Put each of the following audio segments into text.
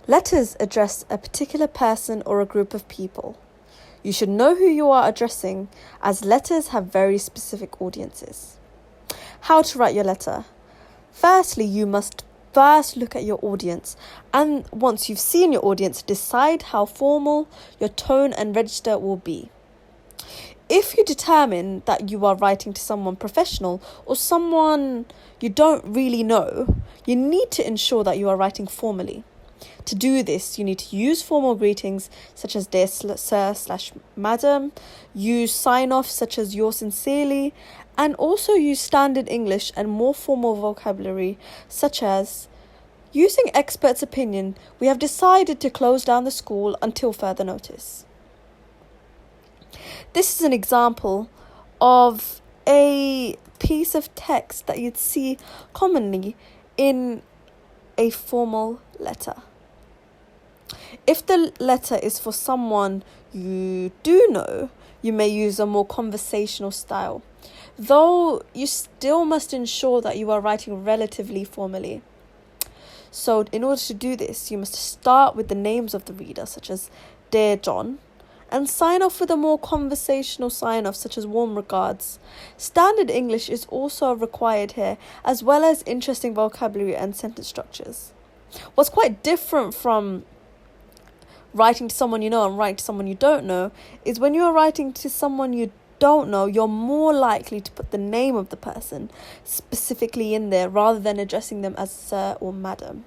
Letters address a particular person or a group of people. You should know who you are addressing, as letters have very specific audiences. How to write your letter. Firstly, you must first look at your audience, and once you've seen your audience, decide how formal your tone and register will be. If you determine that you are writing to someone professional or someone you don't really know, you need to ensure that you are writing formally. To do this, you need to use formal greetings such as dear sir/madam, use sign-offs such as yours sincerely, and also use standard English and more formal vocabulary such as, using experts' opinion, we have decided to close down the school until further notice. This is an example of a piece of text that you'd see commonly in a formal letter. If the letter is for someone you do know, you may use a more conversational style, though you still must ensure that you are writing relatively formally. So in order to do this, you must start with the names of the reader, such as Dear John, and sign off with a more conversational sign-off, such as warm regards. Standard English is also required here, as well as interesting vocabulary and sentence structures. What's quite different from writing to someone you know and writing to someone you don't know is when you're writing to someone you don't know, you're more likely to put the name of the person specifically in there rather than addressing them as sir or madam.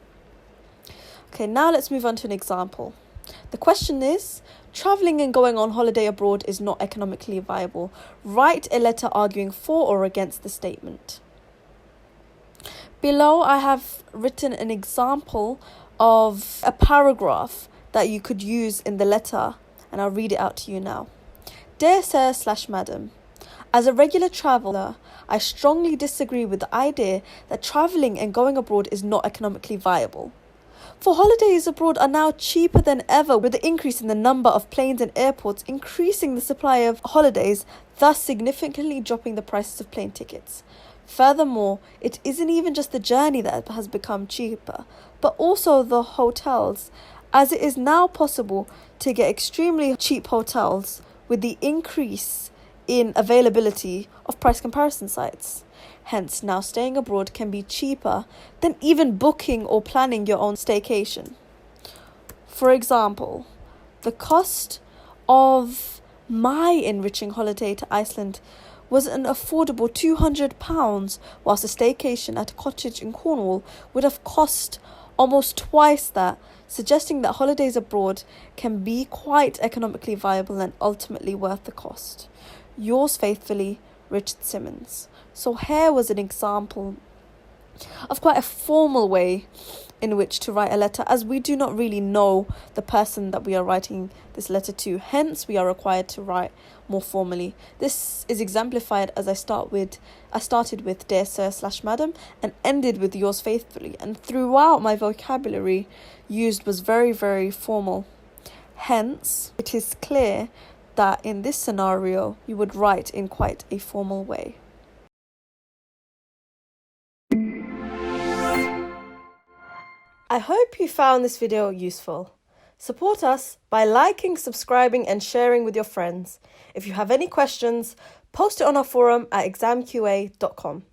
Okay, now let's move on to an example. The question is, travelling and going on holiday abroad is not economically viable. Write a letter arguing for or against the statement. Below, I have written an example of a paragraph that you could use in the letter, and I'll read it out to you now. Dear Sir/Madam, as a regular traveller, I strongly disagree with the idea that travelling and going abroad is not economically viable. For holidays abroad are now cheaper than ever, with the increase in the number of planes and airports increasing the supply of holidays, thus significantly dropping the prices of plane tickets. Furthermore, it isn't even just the journey that has become cheaper, but also the hotels, as it is now possible to get extremely cheap hotels with the increase in availability of price comparison sites. Hence, now staying abroad can be cheaper than even booking or planning your own staycation. For example, the cost of my enriching holiday to Iceland was an affordable £200, whilst a staycation at a cottage in Cornwall would have cost almost twice that, suggesting that holidays abroad can be quite economically viable and ultimately worth the cost. Yours faithfully, Richard Simmons. So here was an example of quite a formal way in which to write a letter, as we do not really know the person that we are writing this letter to. Hence, we are required to write more formally. This is exemplified as I started with Dear Sir/Madam and ended with Yours faithfully. And throughout, my vocabulary used was very, very formal. Hence, it is clear that in this scenario, you would write in quite a formal way. I hope you found this video useful. Support us by liking, subscribing and sharing with your friends. If you have any questions, post it on our forum at examqa.com.